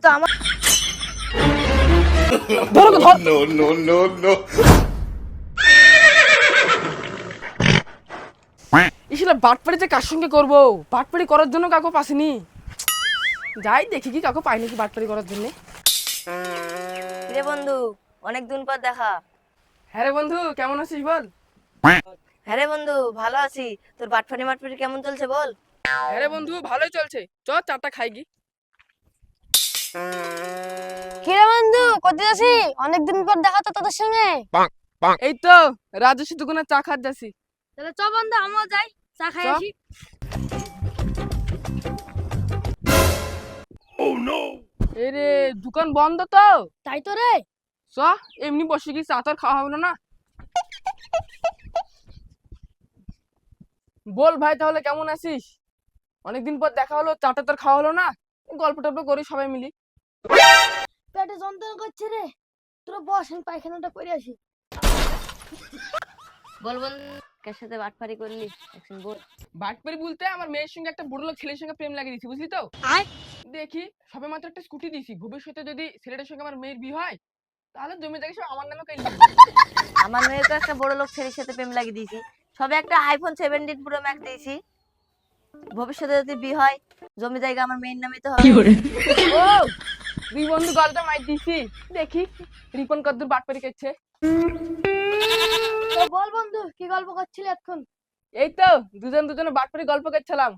তো আমার No, no, no, no. Islam বাটপাড়ি যে কার সঙ্গে করবো? বাটপাড়ি করার জন্য কাউকে পাসিনি। যাই দেখি কি কাউকে পাই নাকি বাটপাড়ি করার জন্য। রে বন্ধু, অনেক দিন পর দেখা। হ্যাঁ রে বন্ধু, কেমন আছিস বল? হ্যাঁ রে বন্ধু, ভালো আছি। তোর বাটফাটি মাটফাটি কেমন চলছে বল? হ্যাঁ রে বন্ধু, ভালোই চলছে। চ চারটা খাই গি। কি রে বন্ধু, কোথায় আছি? অনেকদিন পর দেখা তো তোদের সঙ্গে। এই তো রাজস্ব দোকানে চা খাত যাচ্ছি। তাহলে চ বন্ধু, আমিও যাই, চা খাই চ। আসি। এই রে দোকান বন্ধ তো। তাই তো রে। চ এমনি বসে কি চা তো আর খাওয়া হলো না। বল ভাই তাহলে কেমন আছিস? অনেকদিন পর দেখা হলো, চাটা তোর খাওয়া হলো না। গল্প টল্প করি সবাই মিলি। পেটে যন্ত্রণা করছে রে, তোরা বস, আমি পায়খানাটা করে আসি। বল বন্ধু, কার সাথে বাটফাটি করলি একদিন বল। বাটপাড়ি বলতে আমার মেয়ের সঙ্গে একটা বুড়ো লোক ছেলের সঙ্গে প্রেম লাগিয়ে দিয়েছি, বুঝলি তো? দেখি সবে মাত্র একটা স্কুটি দিয়েছি, ভবিষ্যতে যদি ছেলেটার সঙ্গে আমার মেয়ের বিয়ে হয় তাহলে জমি জায়গা সব আমার নামে কেন। আমার মেয়ে তো একটা বড় লোক ছেলের সাথে প্রেম লাগিয়ে দিয়েছি, সবে একটা আইফোন 17 প্রো ম্যাক্স দিয়েছি। ভবিষ্যতে যদি বিয়ে হয় জমি জায়গা আমার মেয়ের নামে তো হবে। ও দুই বন্ধু গল্পটা মাইর দিয়েছি, দেখি রিপন কদ্দুর বাটপাড়ি করছে। তো বল বন্ধু, কি গল্প করছিলি এতক্ষণ? এই তো দুজনে বাটপাড়ি গল্প করছিলাম।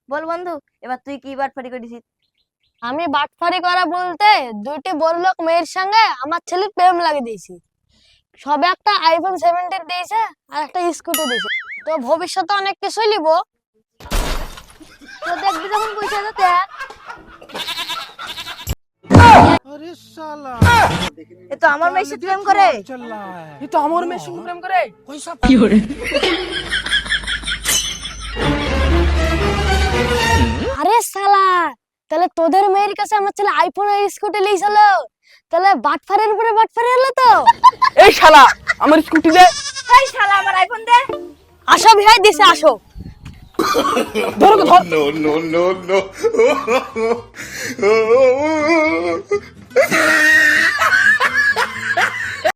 বল বন্ধু, এবার তুই কি বাটফাটি করেছিস? আমি বাটফারি করা বলতে দুইটি বড়লোক মেয়ের সঙ্গে আমার ছেলের প্রেম লাগিয়ে দিয়েছি। সবে একটা আইফোন 17 দিয়েছে আর একটা স্কুটি দিয়েছে। তো ভবিষ্যতে অনেক কিছুই নিব, তো দেখবি যখন পয়সা দেখ। এ তো আমার মেয়ের সাথে প্রেম করে। এই তো আমার মেয়ের সঙ্গে প্রেম করে। আরে শালা, তাহলে তোদের মেয়ের কাছে আমার ছেলে আইফোন আর স্কুটি লিয়েছিল, তাহলে বাটফারের উপরে বাটফারি হলো তো। এই শালা আমার স্কুটি দে। এই শালা আমার আইফোন দে। আসো ভাই, দিছে আসো। ধরো ধর। No, no, no, no.